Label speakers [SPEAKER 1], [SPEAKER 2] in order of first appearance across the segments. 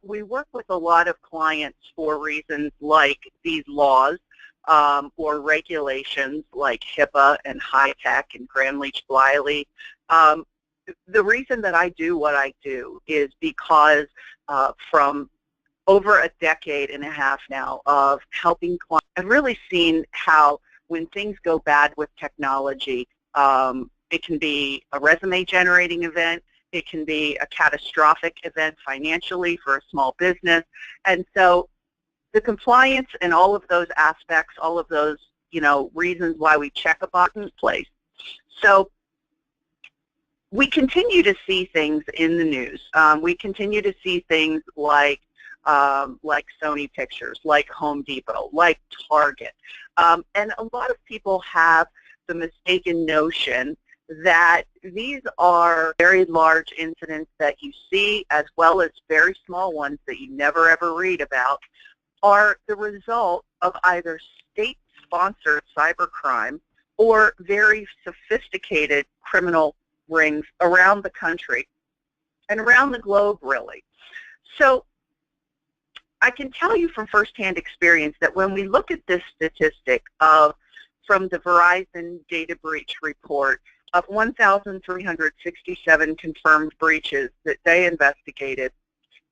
[SPEAKER 1] We work with a lot of clients for reasons like these laws or regulations like HIPAA and high-tech and Grand-Leach-Bliley. The reason that I do what I do is because from over a decade and a half now of helping clients, I've really seen how when things go bad with technology, it can be a resume-generating event. It can be a catastrophic event financially for a small business. And so the compliance and all of those aspects, all of those, reasons why we check a box in place. So we continue to see things in the news. We continue to see things like Sony Pictures, like Home Depot, like Target. And a lot of people have the mistaken notion that these are very large incidents that you see, as well as very small ones that you never ever read about, are the result of either state-sponsored cybercrime or very sophisticated criminal rings around the country and around the globe, really. So I can tell you from firsthand experience that when we look at this statistic from the Verizon data breach report of 1,367 confirmed breaches that they investigated,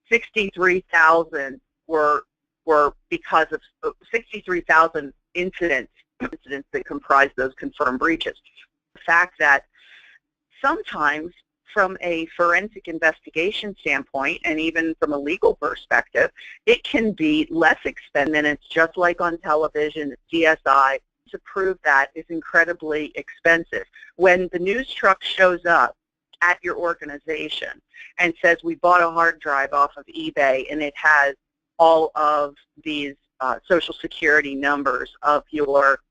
[SPEAKER 1] 63,000 were because of 63,000 incidents that comprise those confirmed breaches. The fact that sometimes from a forensic investigation standpoint and even from a legal perspective, it can be less expensive minutes, just like on television, CSI. To prove that is incredibly expensive. When the news truck shows up at your organization and says, we bought a hard drive off of eBay and it has all of these social security numbers of your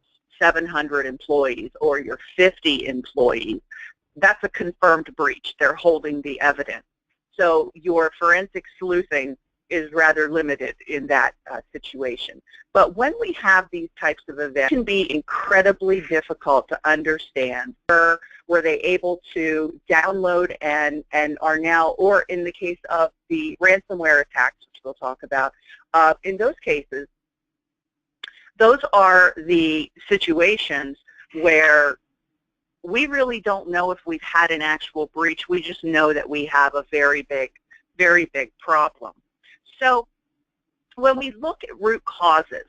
[SPEAKER 1] 700 employees or your 50 employees, that's a confirmed breach. They're holding the evidence. So your forensic sleuthing is rather limited in that situation. But when we have these types of events, it can be incredibly difficult to understand. Were they able to download and are now, or in the case of the ransomware attacks, which we'll talk about, in those cases, those are the situations where we really don't know if we've had an actual breach. We just know that we have a very big problem. So when we look at root causes,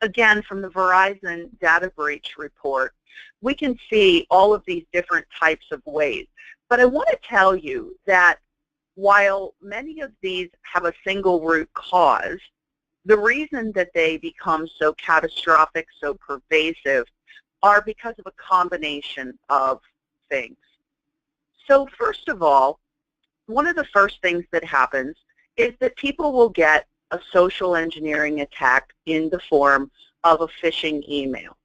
[SPEAKER 1] again, from the Verizon data breach report, we can see all of these different types of ways. But I want to tell you that while many of these have a single root cause, the reason that they become so catastrophic, so pervasive, are because of a combination of things. So first of all, one of the first things that happens is that people will get a social engineering attack in the form of a phishing email.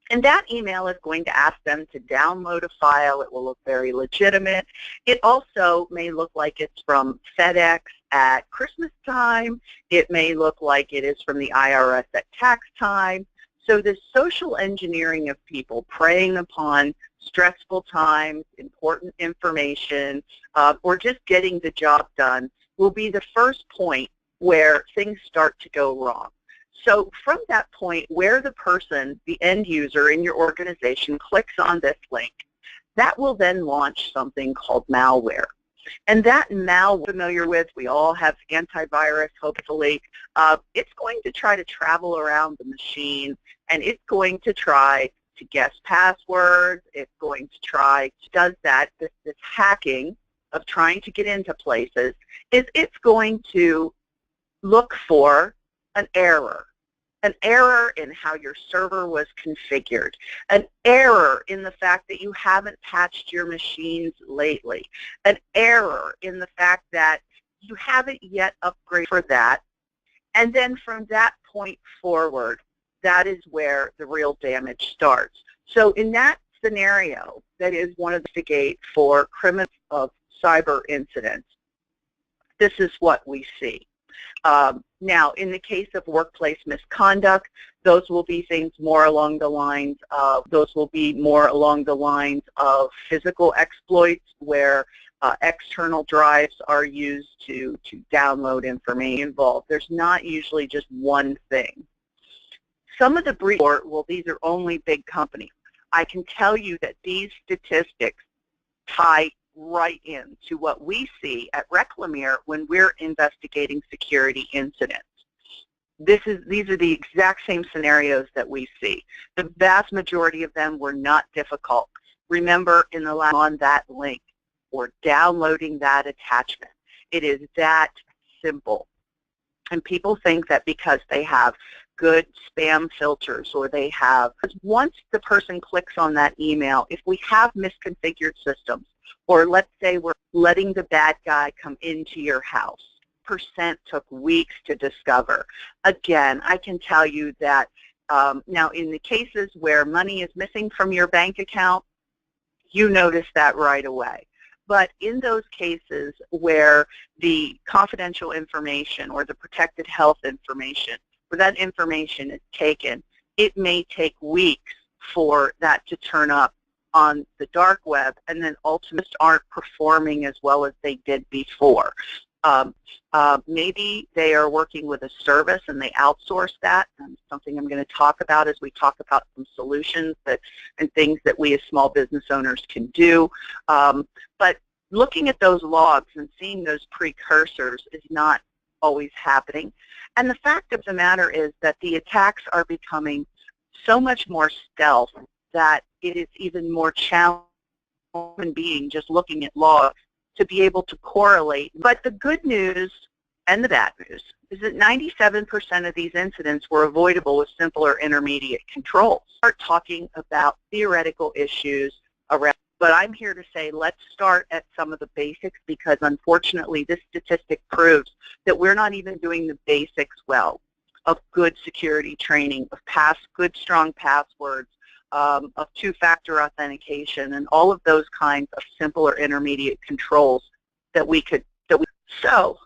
[SPEAKER 1] And that email is going to ask them to download a file. It will look very legitimate. It also may look like it's from FedEx at Christmas time. It may look like it is from the IRS at tax time. So this social engineering of people preying upon stressful times, important information, or just getting the job done will be the first point where things start to go wrong. So from that point where the person, the end user in your organization, clicks on this link, that will then launch something called malware. And that malware, familiar with, we all have antivirus, hopefully. It's going to try to travel around the machine, and it's going to try to guess passwords. It's going to try, does that, this hacking of trying to get into places, is it's going to look for an error in how your server was configured, an error in the fact that you haven't patched your machines lately, an error in the fact that you haven't yet upgraded for that, and then from that point forward, that is where the real damage starts. So in that scenario, that is one of the gate for criminal of cyber incidents, this is what we see. Now, in the case of workplace misconduct, those will be things more along the lines of, physical exploits where external drives are used to download information involved. There's not usually just one thing. Some of the breach, well, these are only big companies. I can tell you that these statistics tie right into what we see at Reclamere when we're investigating security incidents. These are the exact same scenarios that we see. The vast majority of them were not difficult. Remember, in the last on that link or downloading that attachment, it is that simple. And people think that because they have good spam filters or they have, once the person clicks on that email, if we have misconfigured systems, or let's say we're letting the bad guy come into your house, percent took weeks to discover. Again, I can tell you that now in the cases where money is missing from your bank account, you notice that right away. But in those cases where the confidential information or the protected health information, where that information is taken, it may take weeks for that to turn up on the dark web, and then ultimately aren't performing as well as they did before. Maybe they are working with a service and they outsource that, and something I'm going to talk about as we talk about some solutions and things that we as small business owners can do. But looking at those logs and seeing those precursors is not always happening. And the fact of the matter is that the attacks are becoming so much more stealth that it is even more challenging for human being just looking at logs to be able to correlate. But the good news and the bad news is that 97% of these incidents were avoidable with simple or intermediate controls. Start talking about theoretical issues around, but I'm here to say let's start at some of the basics, because unfortunately this statistic proves that we're not even doing the basics well of good security training, of good strong passwords, of two-factor authentication, and all of those kinds of simple or intermediate controls that we could. So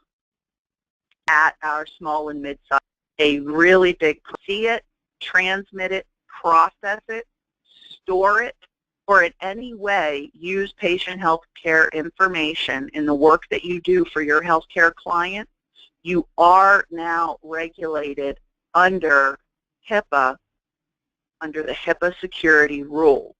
[SPEAKER 1] at our small and mid-size, a really big, see it, transmit it, process it, store it, or in any way use patient health care information in the work that you do for your healthcare client, you are now regulated under HIPAA, under the HIPAA security rule.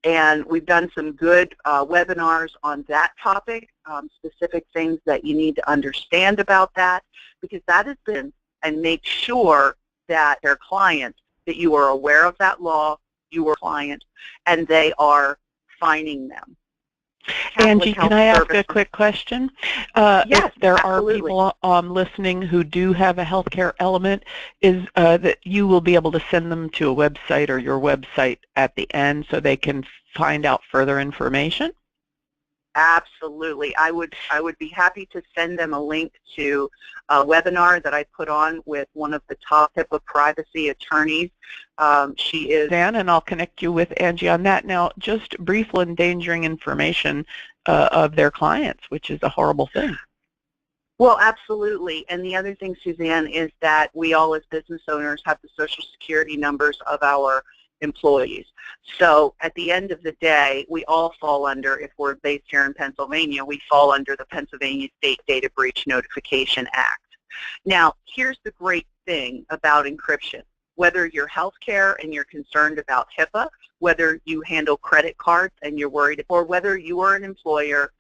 [SPEAKER 1] And we've done some good webinars on that topic, specific things that you need to understand about that, because that has been, and make sure that their clients, that you are aware of that law, you are a client, and they are fining them.
[SPEAKER 2] Angie, can I ask a quick question?
[SPEAKER 1] Yes,
[SPEAKER 2] if there
[SPEAKER 1] absolutely.
[SPEAKER 2] are people listening who do have a healthcare element, is that you will be able to send them to a website or your website at the end so they can find out further information?
[SPEAKER 1] Absolutely. I would be happy to send them a link to a webinar that I put on with one of the top HIPAA privacy attorneys. She is
[SPEAKER 2] Dan, and I'll connect you with Angie on that. Now, just briefly endangering information of their clients, which is a horrible thing.
[SPEAKER 1] Well, absolutely. And the other thing, Suzanne, is that we all as business owners have the social security numbers of our employees. So at the end of the day, we all fall under, if we're based here in Pennsylvania, we fall under the Pennsylvania State Data Breach Notification Act. Now, here's the great thing about encryption. Whether you're healthcare and you're concerned about HIPAA, whether you handle credit cards and you're worried, or whether you are an employer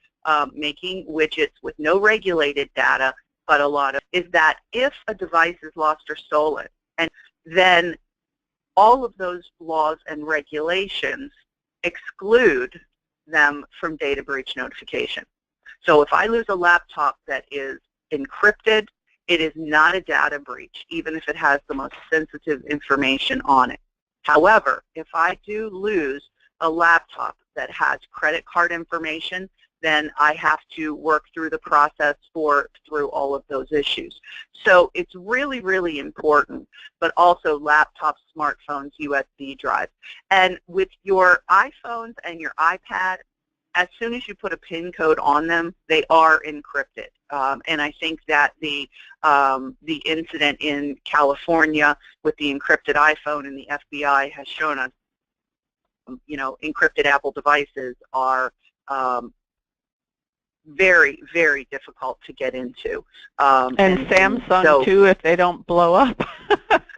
[SPEAKER 1] making widgets with no regulated data, but a lot of, is that if a device is lost or stolen, and then all of those laws and regulations exclude them from data breach notification. So if I lose a laptop that is encrypted, it is not a data breach, even if it has the most sensitive information on it. However, if I do lose a laptop that has credit card information, then I have to work through the process through all of those issues. So it's really, really important, but also laptops, smartphones, USB drives. And with your iPhones and your iPad, as soon as you put a PIN code on them, they are encrypted. And I think that the incident in California with the encrypted iPhone and the FBI has shown us, you know, encrypted Apple devices are very, very difficult to get into.
[SPEAKER 2] And Samsung, too, if they don't blow up.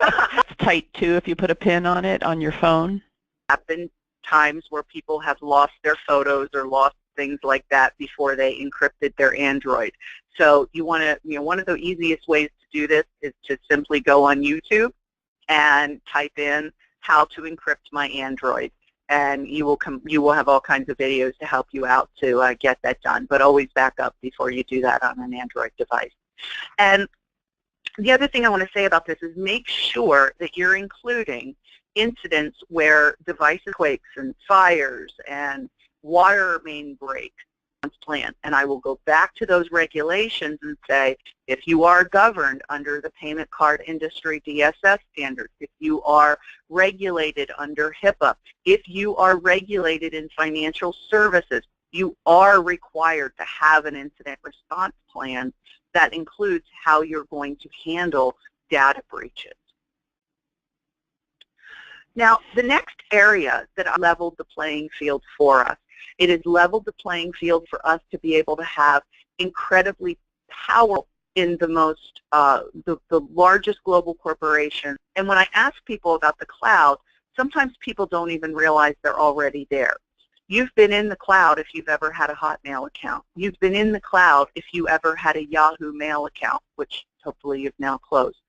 [SPEAKER 2] It's tight, too, if you put a pin on it on your phone.
[SPEAKER 1] Happened times where people have lost their photos or lost things like that before they encrypted their Android. So you want to, one of the easiest ways to do this is to simply go on YouTube and type in how to encrypt my Android, and you will have all kinds of videos to help you out to get that done. But always back up before you do that on an Android device. And the other thing I want to say about this is make sure that you're including incidents where devices quakes and fires and water main break plan. And I will go back to those regulations and say, if you are governed under the payment card industry DSS standards, if you are regulated under HIPAA, if you are regulated in financial services, you are required to have an incident response plan that includes how you're going to handle data breaches. Now, the next area that I leveled the playing field for us, it has leveled the playing field for us to be able to have incredibly powerful in the most, the largest global corporations. And when I ask people about the cloud, sometimes people don't even realize they're already there. You've been in the cloud if you've ever had a Hotmail account. You've been in the cloud if you ever had a Yahoo Mail account, which hopefully you've now closed.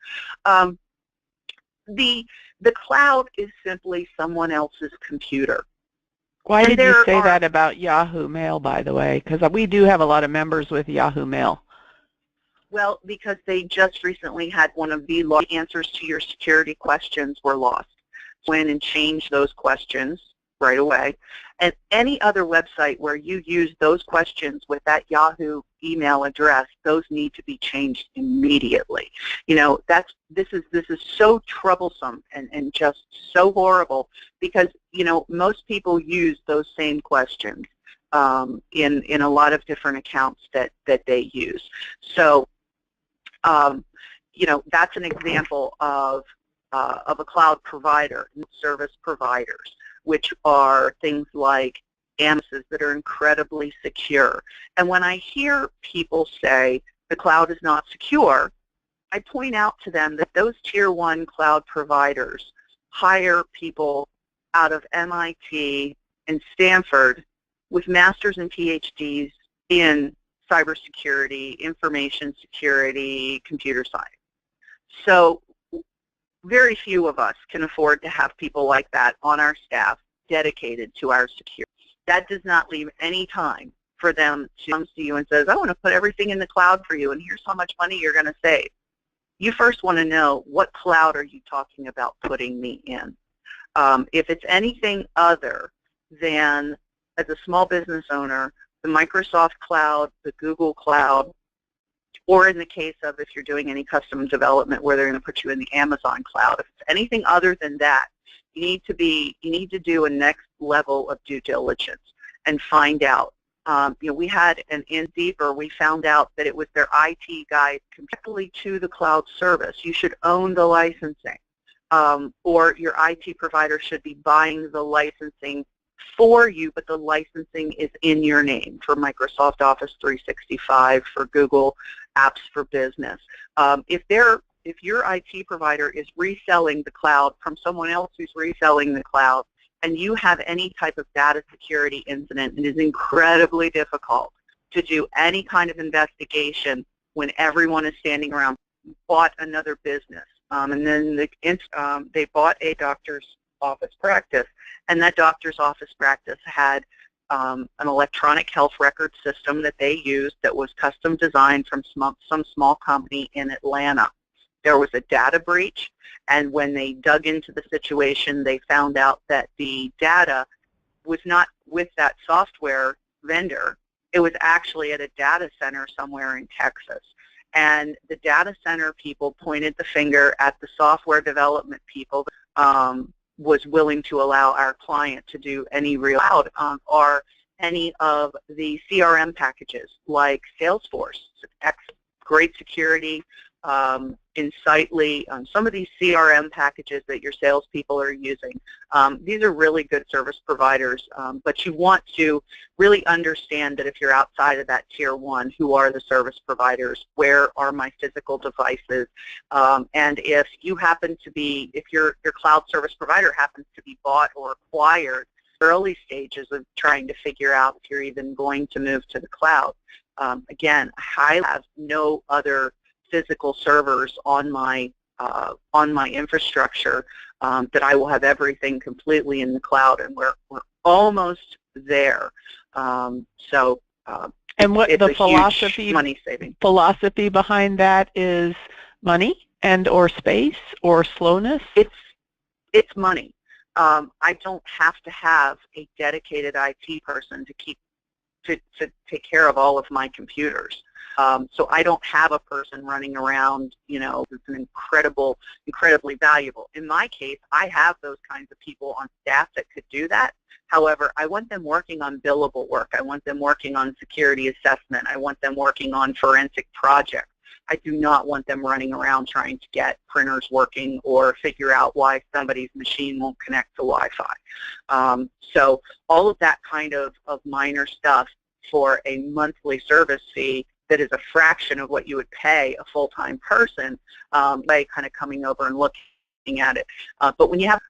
[SPEAKER 1] The cloud is simply someone else's computer.
[SPEAKER 2] Why did you say that about Yahoo Mail, by the way? Because we do have a lot of members with Yahoo Mail.
[SPEAKER 1] Well, because they just recently had one of the large answers to your security questions were lost. Went and changed those questions right away. And any other website where you use those questions with that Yahoo email address, those need to be changed immediately. You know, this is so troublesome and just so horrible because, you know, most people use those same questions in a lot of different accounts that they use. So, you know, that's an example of a cloud provider, service providers, which are things like Amazon that are incredibly secure. And when I hear people say the cloud is not secure, I point out to them that those tier 1 cloud providers hire people out of MIT and Stanford with masters and PhDs in cybersecurity, information security, computer science. So very few of us can afford to have people like that on our staff dedicated to our security. That does not leave any time for them to come to you and says, I want to put everything in the cloud for you and here's how much money you're going to save. You first want to know, what cloud are you talking about putting me in? If it's anything other than, as a small business owner, the Microsoft cloud, the Google cloud, or in the case of if you're doing any custom development where they're going to put you in the Amazon cloud. If it's anything other than that, you need to do a next level of due diligence and find out. You know, we had an in deeper, we found out that it was their IT guide completely to the cloud service. You should own the licensing, or your IT provider should be buying the licensing for you, but the licensing is in your name for Microsoft Office 365, for Google Apps for Business. If your IT provider is reselling the cloud from someone else who's reselling the cloud, and you have any type of data security incident, it is incredibly difficult to do any kind of investigation when everyone is standing around. Bought another business, and then they bought a doctor's office practice, and that doctor's office practice had an electronic health record system that they used that was custom designed from some small company in Atlanta. There was a data breach, and when they dug into the situation, they found out that the data was not with that software vendor. It was actually at a data center somewhere in Texas. And the data center people pointed the finger at the software development people was willing to allow our client to do any real cloud or any of the CRM packages like Salesforce. Great security. Insightly, some of these CRM packages that your salespeople are using. These are really good service providers, but you want to really understand that if you're outside of that tier 1, who are the service providers, where are my physical devices, and if you happen to be, if your cloud service provider happens to be bought or acquired, early stages of trying to figure out if you're even going to move to the cloud. Again, I have no other physical servers on my infrastructure, that I will have everything completely in the cloud, and we're almost there. And what
[SPEAKER 2] the philosophy,
[SPEAKER 1] money saving
[SPEAKER 2] philosophy behind that is money and or space or slowness?
[SPEAKER 1] It's money. I don't have to have a dedicated IT person to take care of all of my computers. So I don't have a person running around, it's an incredibly valuable. In my case, I have those kinds of people on staff that could do that. However, I want them working on billable work. I want them working on security assessment. I want them working on forensic projects. I do not want them running around trying to get printers working or figure out why somebody's machine won't connect to Wi-Fi. So all of that kind of minor stuff for a monthly service fee that is a fraction of what you would pay a full-time person, by kind of coming over and looking at it. But when you have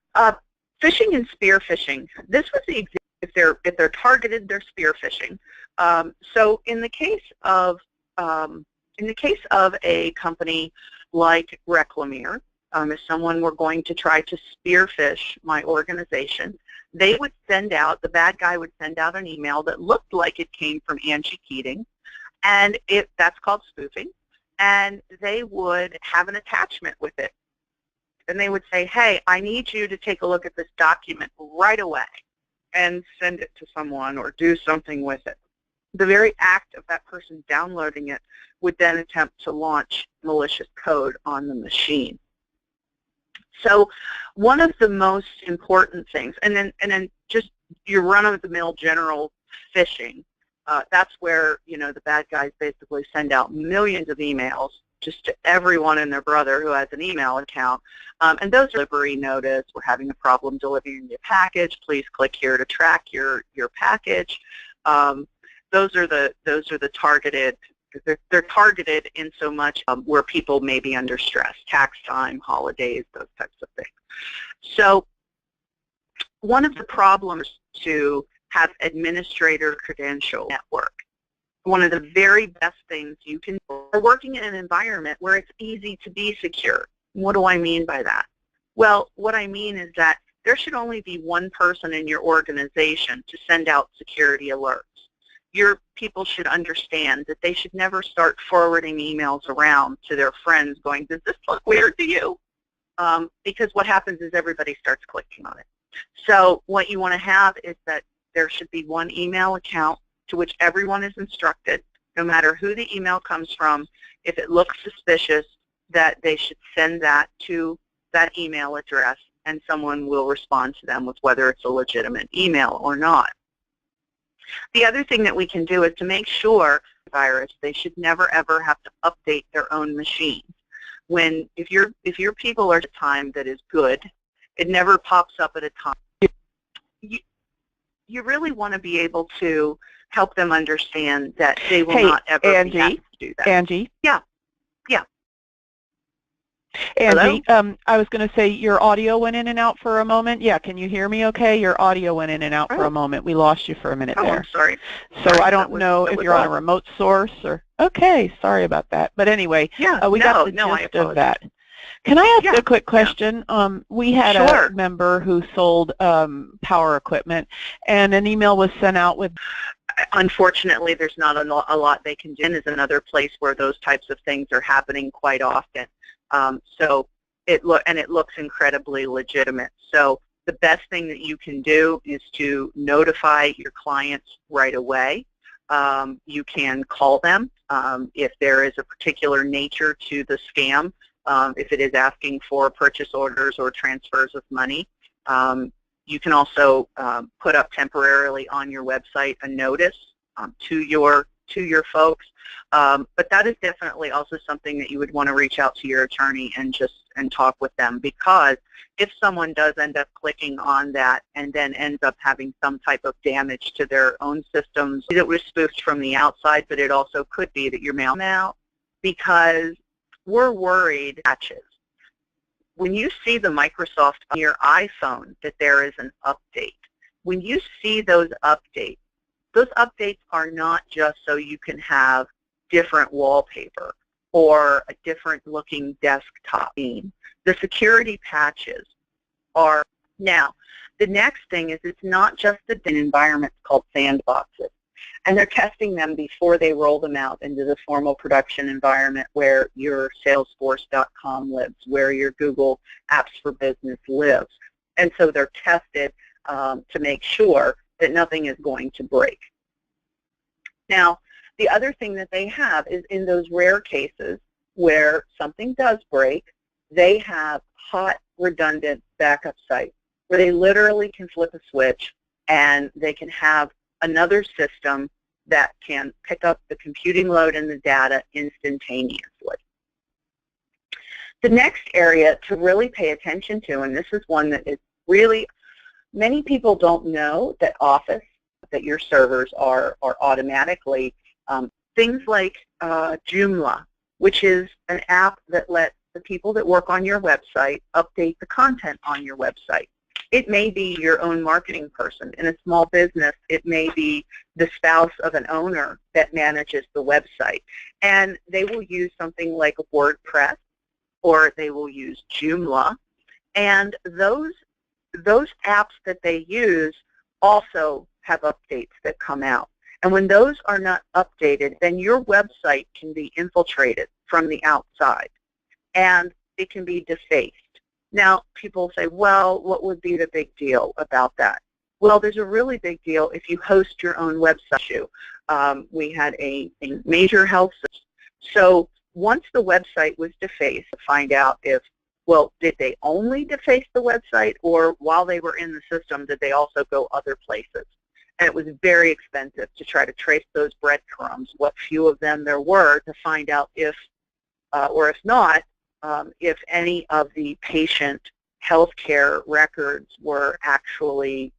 [SPEAKER 1] phishing and spear phishing, this was the example. If they're targeted, they're spear phishing. So in the case of a company like Reclamere, if someone were going to try to spear phish my organization, they would send out, the bad guy would send out an email that looked like it came from Angie Keating, and that's called spoofing, and they would have an attachment with it. And they would say, hey, I need you to take a look at this document right away and send it to someone or do something with it. The very act of that person downloading it would then attempt to launch malicious code on the machine. So one of the most important things, and then just your run-of-the-mill general phishing, that's where, the bad guys basically send out millions of emails just to everyone and their brother who has an email account. And those are delivery notice, we're having a problem delivering your package, please click here to track your package. Those are the targeted, they're targeted in so much where people may be under stress, tax time, holidays, those types of things. So one of the problems to have administrator credential network, one of the very best things you can do are working in an environment where it's easy to be secure. What do I mean by that? Well, what I mean is that there should only be one person in your organization to send out security alerts. Your people should understand that they should never start forwarding emails around to their friends going, does this look weird to you? Because what happens is everybody starts clicking on it. So what you want to have is that there should be one email account to which everyone is instructed, no matter who the email comes from. If it looks suspicious, that they should send that to that email address, and someone will respond to them with whether it's a legitimate email or not. The other thing that we can do is to make sure they should never ever have to update their own machines. If your people are at a time that is good, it never pops up at a time. You really want to be able to help them understand that they will not ever be asked to do that.
[SPEAKER 2] Angie?
[SPEAKER 1] Yeah.
[SPEAKER 2] Angie, I was going to say your audio went in and out for a moment. Yeah, can you hear me okay? Your audio went in and out for a moment. We lost you for a minute there.
[SPEAKER 1] I'm sorry.
[SPEAKER 2] So I don't know if you're on a remote source or... Okay, sorry about that. But anyway, we got the gist of that. Can I ask a quick question? We had a member who sold power equipment, and an email was sent out with...
[SPEAKER 1] Unfortunately, there's not a lot they can do. And is another place where those types of things are happening quite often. So it looks incredibly legitimate. So the best thing that you can do is to notify your clients right away. You can call them if there is a particular nature to the scam. If it is asking for purchase orders or transfers of money. You can also put up temporarily on your website a notice to your to your folks. But that is definitely also something that you would want to reach out to your attorney and talk with them, because if someone does end up clicking on that and then ends up having some type of damage to their own systems, it was spoofed from the outside, but it also could be that your mail out, because we're worried patches. When you see the Microsoft on your iPhone that there is an update, when you see those updates are not just so you can have different wallpaper or a different looking desktop theme. The security patches are, now, the next thing is it's not just the environments called sandboxes. And they're testing them before they roll them out into the formal production environment where your Salesforce.com lives, where your Google Apps for Business lives. And so they're tested to make sure that nothing is going to break. Now, the other thing that they have is in those rare cases where something does break, they have hot, redundant backup sites where they literally can flip a switch and they can have another system that can pick up the computing load and the data instantaneously. The next area to really pay attention to, and this is one that is really, many people don't know that Office, that your servers are automatically, things like Joomla, which is an app that lets the people that work on your website update the content on your website. It may be your own marketing person. In a small business, it may be the spouse of an owner that manages the website. And they will use something like WordPress, or they will use Joomla. And those apps that they use also have updates that come out. And when those are not updated, then your website can be infiltrated from the outside, and it can be defaced. Now, people say, well, what would be the big deal about that? Well, there's a really big deal if you host your own website. We had a major health system. So once the website was defaced, to find out if, well, did they only deface the website, or while they were in the system, did they also go other places? And it was very expensive to try to trace those breadcrumbs, what few of them there were, to find out if, or if not, if any of the patient healthcare records were actually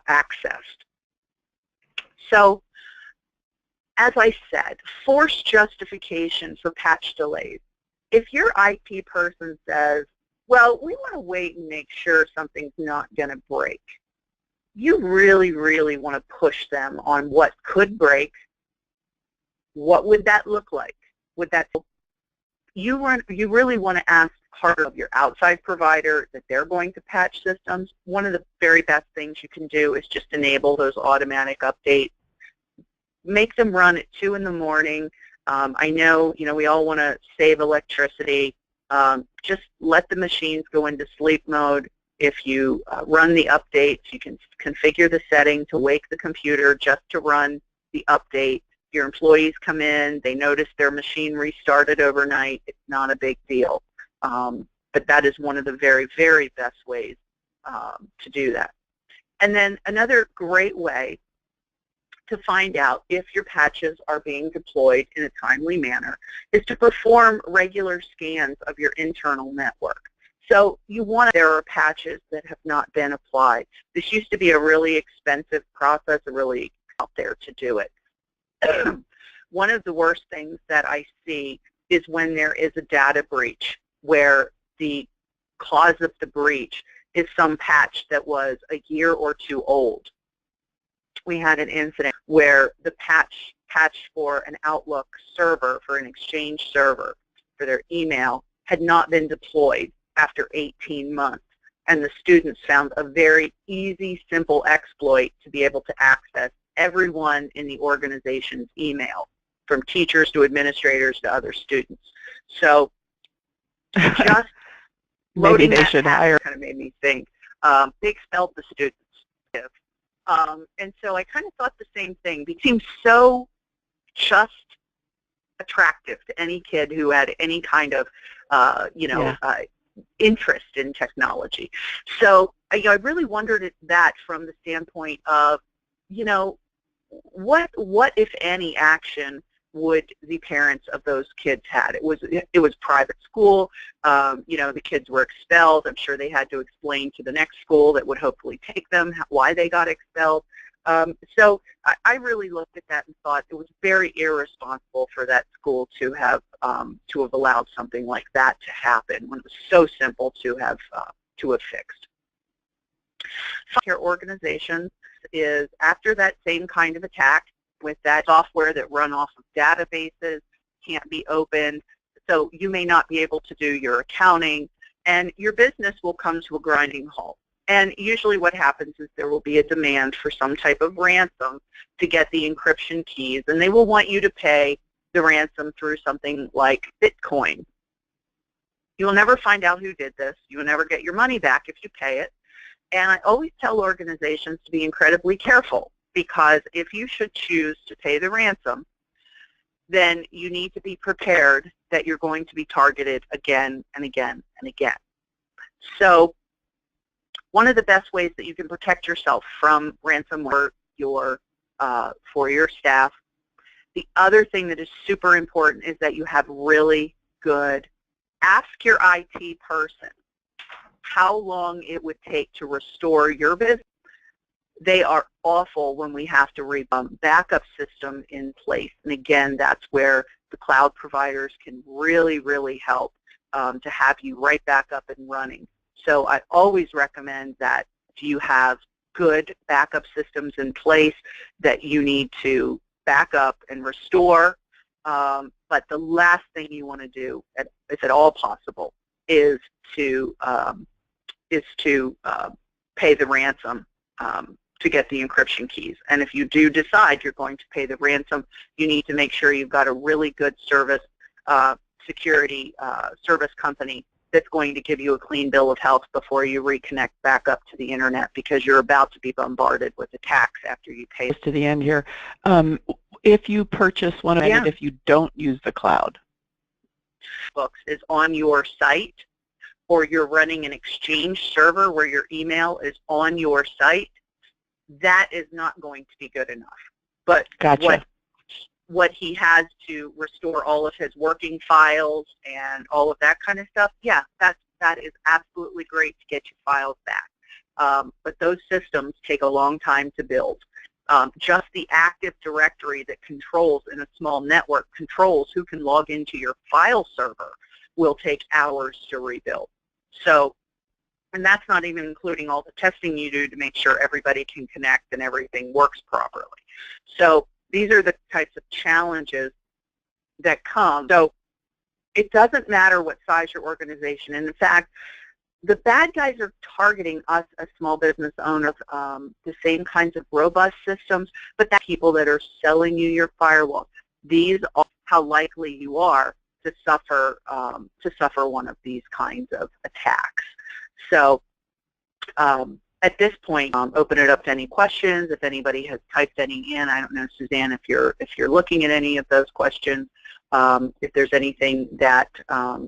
[SPEAKER 1] accessed. So, as I said, forced justification for patch delays. If your IT person says, well, we want to wait and make sure something's not going to break, you really, really want to push them on what could break. What would that look like? Would that, you really want to ask hard of your outside provider that they're going to patch systems. One of the very best things you can do is just enable those automatic updates. Make them run at 2 in the morning. I know, we all want to save electricity. Just let the machines go into sleep mode. If you run the updates, you can configure the setting to wake the computer just to run the update. Your employees come in, they notice their machine restarted overnight. It's not a big deal. But that is one of the very, very best ways to do that. And then another great way to find out if your patches are being deployed in a timely manner is to perform regular scans of your internal network. So you want, there are patches that have not been applied. This used to be a really expensive process, really out there to do it. One of the worst things that I see is when there is a data breach where the cause of the breach is some patch that was a year or 2 old. We had an incident where the patch for an Outlook server, for an Exchange server, for their email, had not been deployed after 18 months. And the students found a very easy, simple exploit to be able to access everyone in the organization's email, from teachers to administrators to other students. So just loading that patch kind of made me think. They expelled the students. And so I kind of thought the same thing. It seemed so just attractive to any kid who had any kind of, interest in technology. So I really wondered at that from the standpoint of, what if any action would the parents of those kids had? It was private school. You know, the kids were expelled. I'm sure they had to explain to the next school that would hopefully take them why they got expelled. So I really looked at that and thought it was very irresponsible for that school to have allowed something like that to happen when it was so simple to have fixed. Healthcare organizations is after that same kind of attack with that software that run off of databases, can't be opened, so you may not be able to do your accounting, and your business will come to a grinding halt. And usually what happens is there will be a demand for some type of ransom to get the encryption keys, and they will want you to pay the ransom through something like Bitcoin. You will never find out who did this. You will never get your money back if you pay it. And I always tell organizations to be incredibly careful, because if you should choose to pay the ransom, then you need to be prepared that you're going to be targeted again and again and again. So one of the best ways that you can protect yourself from ransomware for your staff, the other thing that is super important is that you have really good, ask your IT person how long it would take to restore your business. They are awful when we have to backup system in place. And again, that's where the cloud providers can really, really help to have you right back up and running. So I always recommend that if you have good backup systems in place that you need to back up and restore. But the last thing you want to do, if at all possible, is to pay the ransom to get the encryption keys. And if you do decide you're going to pay the ransom, you need to make sure you've got a really good security service company that's going to give you a clean bill of health before you reconnect back up to the internet, because you're about to be bombarded with attacks after you pay.
[SPEAKER 2] To the end here, if you purchase one of them, if you don't use the cloud,
[SPEAKER 1] books is on your site, or you're running an Exchange server where your email is on your site, that is not going to be good enough. But
[SPEAKER 2] gotcha.
[SPEAKER 1] What he has to restore all of his working files and all of that kind of stuff, yeah, that is absolutely great to get your files back. But those systems take a long time to build. Just the Active Directory that controls, in a small network, controls who can log into your file server will take hours to rebuild. So, and that's not even including all the testing you do to make sure everybody can connect and everything works properly. So these are the types of challenges that come. So it doesn't matter what size your organization. And in fact, the bad guys are targeting us as small business owners, the same kinds of robust systems, but that's people that are selling you your firewall. These are how likely you are to suffer one of these kinds of attacks. So at this point, open it up to any questions. If anybody has typed any in, I don't know, Suzanne, if you're looking at any of those questions, if there's anything that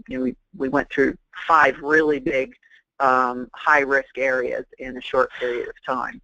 [SPEAKER 1] we went through 5 really big high-risk areas in a short period of time.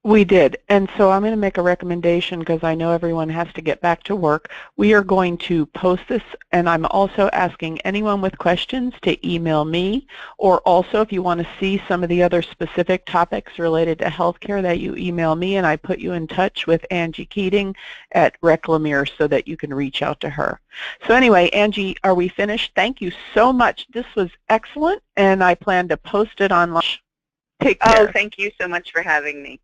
[SPEAKER 2] We did, and so I'm going to make a recommendation because I know everyone has to get back to work. We are going to post this, and I'm also asking anyone with questions to email me, or also if you want to see some of the other specific topics related to healthcare, that you email me and I put you in touch with Angie Keating at Reclamere so that you can reach out to her. So anyway, Angie, are we finished? Thank you so much. This was excellent, and I plan to post it online. Take care.
[SPEAKER 1] Oh, thank you so much for having me.